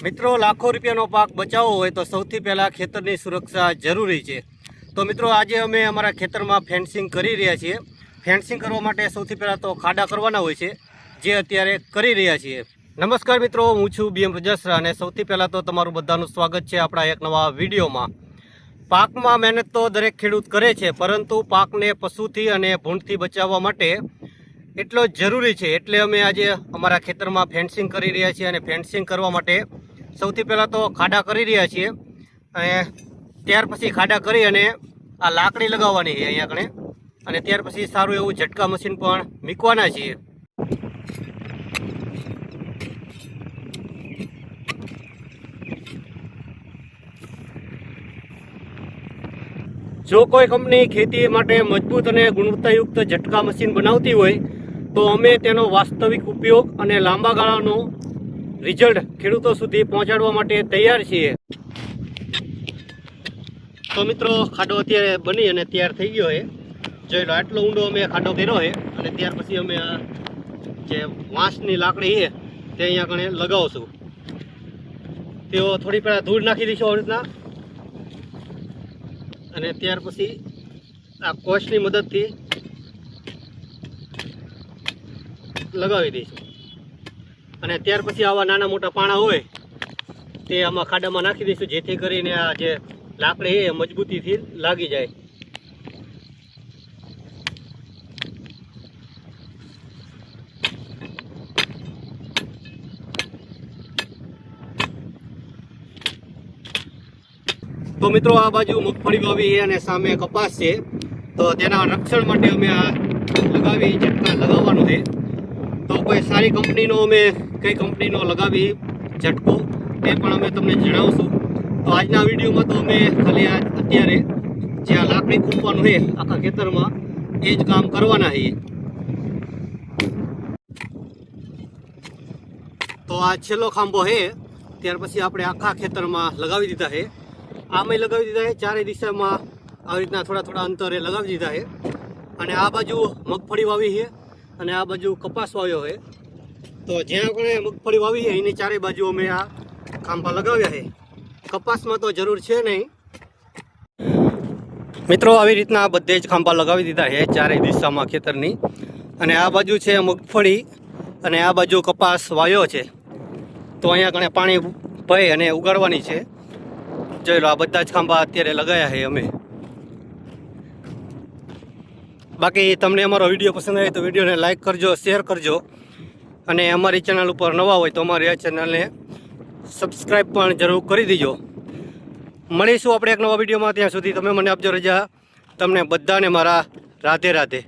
મિત્રો, લાખો રૂપિયાનો પાક બચાવવો હોય તો સૌથી પહેલાં ખેતરની સુરક્ષા જરૂરી છે। તો મિત્રો, આજે અમે અમારા ખેતરમાં ફેન્સિંગ કરી રહ્યા છીએ। ફેન્સિંગ કરવા માટે સૌથી પહેલાં તો ખાડા કરવાના હોય છે, જે અત્યારે કરી રહ્યા છીએ। નમસ્કાર મિત્રો, હું છું BM રજસરા અને સૌથી પહેલાં તો તમારું બધાનું સ્વાગત છે આપણા એક નવા વિડીયોમાં। પાકમાં મહેનત તો દરેક ખેડૂત કરે છે, પરંતુ પાકને પશુથી અને ભૂંડથી બચાવવા માટે એટલો જ જરૂરી છે, એટલે અમે આજે અમારા ખેતરમાં ફેન્સિંગ કરી રહ્યા છીએ। અને ફેન્સિંગ કરવા માટે સૌથી પહેલાં તો ખાડા કરી રહ્યા છીએ અને ત્યાર પછી ખાડા કરી અને આ લાકડી લગાવવાની છે અહીંયા કણે, અને ત્યાર પછી સારું એવું ઝટકા મશીન પણ મૂકવાના છીએ। જો કોઈ કંપની ખેતી માટે મજબૂત અને ગુણવત્તાયુક્ત ઝટકા મશીન બનાવતી હોય તો અમે તેનો વાસ્તવિક ઉપયોગ અને લાંબા ગાળાનો રિઝલ્ટ ખેડૂતો સુધી પહોંચાડવા માટે તૈયાર છીએ। તો મિત્રો, ખાડો અત્યારે બની અને તૈયાર થઈ ગયો છે। જોઈ લો, આટલો ઊંડો અમે ખાડો કર્યો છે અને ત્યાર પછી અમે આ જે વાંસની લાકડી છે તે અહીંયા કણે લગાવશું। તેઓ થોડી પહેલાં ધૂળ નાખી દઈશું આવી રીતના, અને ત્યાર પછી આ કોષની મદદથી લગાવી દઈશું। અને ત્યાર પછી આવા નાના મોટા પાણા હોય તે આમાં ખાડામાં નાખી દઈશું, જેથી કરીને આ જે લાકડી એ મજબૂતીથી લાગી જાય। તો મિત્રો, આ બાજુ મગફળી વાવી છે અને સામે કપાસ છે, તો તેના રક્ષણ માટે અમે આ લગાવી ઝટકા લગાવવાનું છે। તો કોઈ સારી કંપનીનો અમે કઈ કંપનીનો લગાવી ઝટકો તે પણ અમે તમને જણાવશું। તો આજના વિડીયોમાં તો અમે ખાલી અત્યારે જે આ લાકડી ખૂંપવાનું છે આખા ખેતરમાં એ જ કામ કરવાના છીએ। તો આ છેલ્લો ખાંભો છે, ત્યાર પછી આપણે આખા ખેતરમાં લગાવી દીધા છે। આમાં લગાવી દીધા છે, ચારે દિશામાં આવી રીતના થોડા થોડા અંતરે લગાવી દીધા છે। અને આ બાજુ મગફળી વાવી છે અને આ બાજુ કપાસ વાવ્યો છે। તો જ્યાં આપણે મગફળી વાવી છે એની ચારે બાજુ અમે આ ખાંભા લગાવ્યા છે। કપાસમાં તો જરૂર છે નહીં મિત્રો, આવી રીતના બધે જ ખાંભા લગાવી દીધા છે ચારે દિશામાં ખેતરની। અને આ બાજુ છે મગફળી અને આ બાજુ કપાસ વાવ્યો છે। તો અહીંયા કણે પાણી ભરી અને ઉગાડવાની છે। જોઈ લો, આ બધા જ ખાંભા અત્યારે લગાવ્યા છે અમે। બાકી તમને અમારો વિડીયો પસંદ આવે તો વિડીયોને લાઇક કરજો, શેર કરજો, અને અમારી ચેનલ ઉપર નવા હોય તો અમારી આ ચેનલને સબસ્ક્રાઈબ પણ જરૂર કરી દેજો। મળીશું આપણે એક નવા વિડીયોમાં, ત્યાં સુધી તમે મને આપજો રજા। તમને બધાને મારા રાધે રાધે।